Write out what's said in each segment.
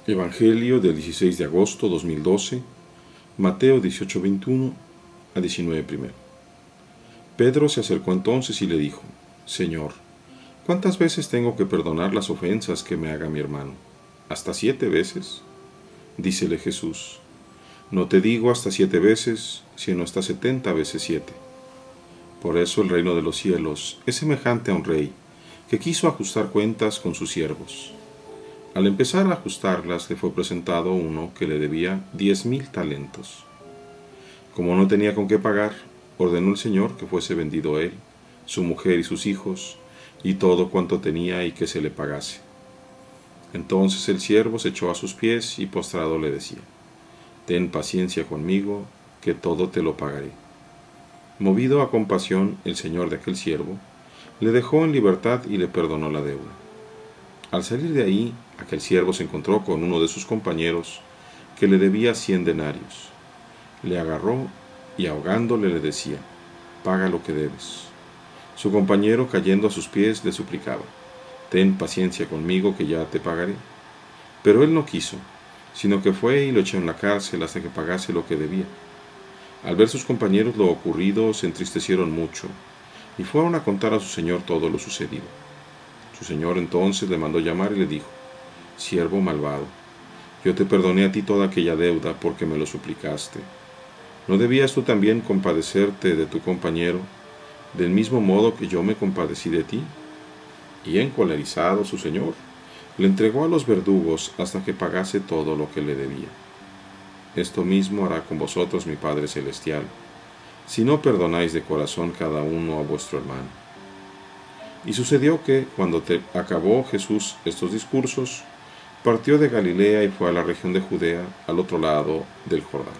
Evangelio del 16 de agosto 2012, Mateo 18:21 a 19:1. Pedro se acercó entonces y le dijo: Señor, ¿cuántas veces tengo que perdonar las ofensas que me haga mi hermano? ¿Hasta 7 veces? Dícele Jesús: No te digo hasta 7 veces, sino hasta 70 veces 7. Por eso el reino de los cielos es semejante a un rey que quiso ajustar cuentas con sus siervos. Al empezar a ajustarlas, le fue presentado uno que le debía 10,000 talentos. Como no tenía con qué pagar, ordenó el Señor que fuese vendido él, su mujer y sus hijos, y todo cuanto tenía, y que se le pagase. Entonces el siervo se echó a sus pies y postrado le decía: Ten paciencia conmigo, que todo te lo pagaré. Movido a compasión, el señor de aquel siervo le dejó en libertad y le perdonó la deuda. Al salir de ahí, aquel siervo se encontró con uno de sus compañeros que le debía 100 denarios. Le agarró y ahogándole le decía: Paga lo que debes. Su compañero, cayendo a sus pies, le suplicaba: Ten paciencia conmigo, que ya te pagaré. Pero él no quiso, sino que fue y lo echó en la cárcel hasta que pagase lo que debía. Al ver sus compañeros lo ocurrido, se entristecieron mucho y fueron a contar a su señor todo lo sucedido. Su señor entonces le mandó llamar y le dijo: Siervo malvado, yo te perdoné a ti toda aquella deuda porque me lo suplicaste. ¿No debías tú también compadecerte de tu compañero, del mismo modo que yo me compadecí de ti? Y encolerizado su señor, le entregó a los verdugos hasta que pagase todo lo que le debía. Esto mismo hará con vosotros mi Padre Celestial, si no perdonáis de corazón cada uno a vuestro hermano. Y sucedió que, cuando acabó Jesús estos discursos, partió de Galilea y fue a la región de Judea, al otro lado del Jordán.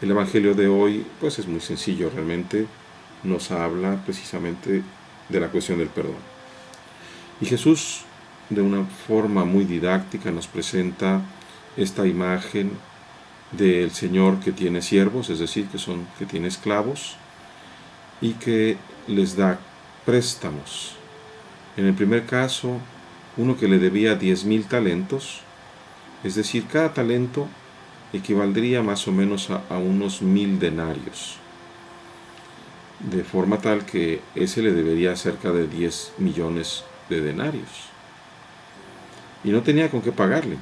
El Evangelio de hoy, pues es muy sencillo realmente, nos habla precisamente de la cuestión del perdón. Y Jesús, de una forma muy didáctica, nos presenta esta imagen del Señor que tiene siervos, es decir, que tiene esclavos, y que les da préstamos. En el primer caso, uno que le debía 10,000 talentos, es decir, cada talento equivaldría más o menos a unos 1,000 denarios, de forma tal que ese le debería cerca de 10 millones de denarios. Y no tenía con qué pagarle.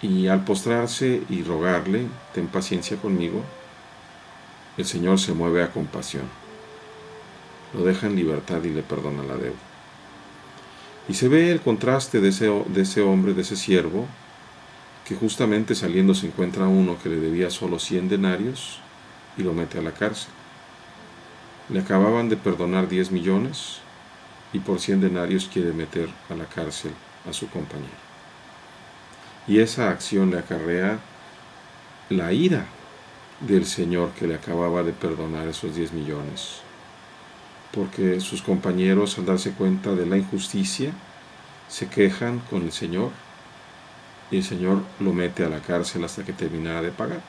Y al postrarse y rogarle: Ten paciencia conmigo, el Señor se mueve a compasión. Lo deja en libertad y le perdona la deuda. Y se ve el contraste de ese hombre, de ese siervo, que justamente saliendo se encuentra uno que le debía solo 100 denarios y lo mete a la cárcel. Le acababan de perdonar 10 millones y por 100 denarios quiere meter a la cárcel a su compañero. Y esa acción le acarrea la ira del Señor, que le acababa de perdonar esos 10 millones. Porque sus compañeros, al darse cuenta de la injusticia, se quejan con el Señor y el Señor lo mete a la cárcel hasta que terminara de pagar.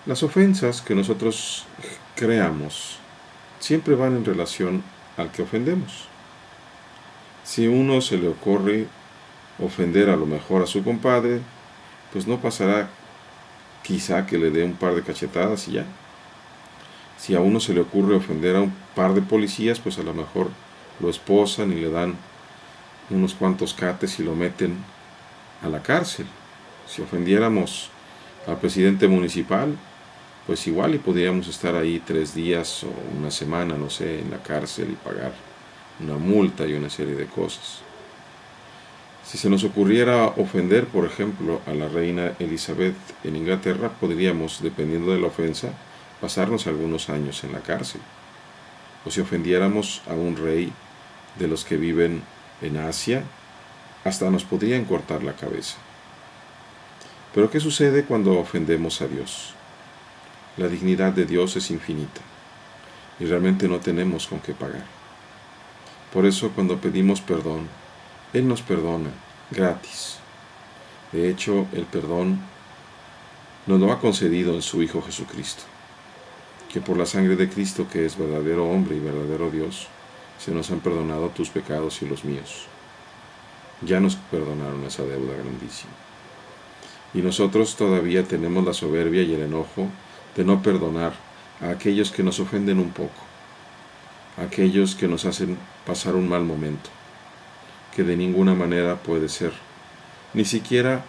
Las ofensas que nosotros creamos siempre van en relación al que ofendemos. Si a uno se le ocurre ofender a lo mejor a su compadre, pues no pasará quizá que le dé un par de cachetadas y ya. Si a uno se le ocurre ofender a un par de policías, pues a lo mejor lo esposan y le dan unos cuantos cates y lo meten a la cárcel. Si ofendiéramos al presidente municipal, pues igual y podríamos estar ahí 3 días o una semana, no sé, en la cárcel y pagar una multa y una serie de cosas. Si se nos ocurriera ofender, por ejemplo, a la reina Elizabeth en Inglaterra, podríamos, dependiendo de la ofensa, pasarnos algunos años en la cárcel. O si ofendiéramos a un rey de los que viven en Asia, hasta nos podrían cortar la cabeza. Pero ¿qué sucede cuando ofendemos a Dios? La dignidad de Dios es infinita y realmente no tenemos con qué pagar. Por eso, cuando pedimos perdón, Él nos perdona gratis. De hecho, el perdón nos lo ha concedido en su Hijo Jesucristo, que por la sangre de Cristo, que es verdadero hombre y verdadero Dios, se nos han perdonado tus pecados y los míos. Ya nos perdonaron esa deuda grandísima. Y nosotros todavía tenemos la soberbia y el enojo de no perdonar a aquellos que nos ofenden un poco, a aquellos que nos hacen pasar un mal momento, que de ninguna manera puede ser ni siquiera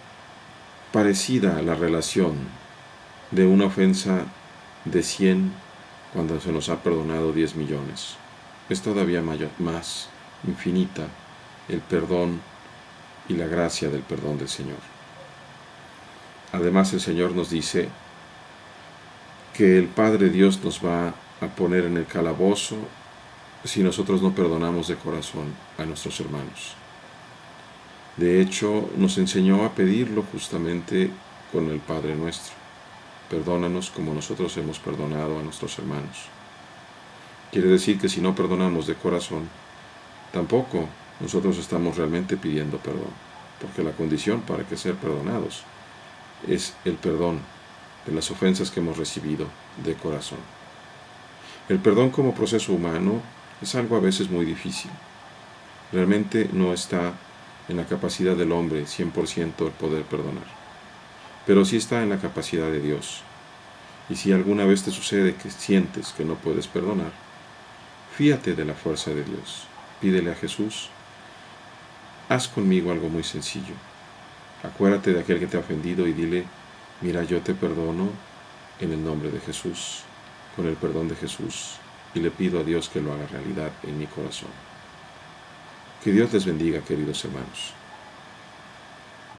parecida a la relación de una ofensa de 100 cuando se nos ha perdonado 10 millones. Es todavía más infinita el perdón y la gracia del perdón del Señor. Además, el Señor nos dice que el Padre Dios nos va a poner en el calabozo si nosotros no perdonamos de corazón a nuestros hermanos. De hecho, nos enseñó a pedirlo justamente con el Padre nuestro. Perdónanos como nosotros hemos perdonado a nuestros hermanos. Quiere decir que si no perdonamos de corazón, tampoco nosotros estamos realmente pidiendo perdón, porque la condición para que ser perdonados es el perdón de las ofensas que hemos recibido de corazón. El perdón como proceso humano es algo a veces muy difícil. Realmente no está en la capacidad del hombre 100% el poder perdonar, pero sí está en la capacidad de Dios. Y si alguna vez te sucede que sientes que no puedes perdonar, fíate de la fuerza de Dios. Pídele a Jesús, haz conmigo algo muy sencillo. Acuérdate de aquel que te ha ofendido y dile, mira, yo te perdono en el nombre de Jesús, con el perdón de Jesús, y le pido a Dios que lo haga realidad en mi corazón. Que Dios les bendiga, queridos hermanos.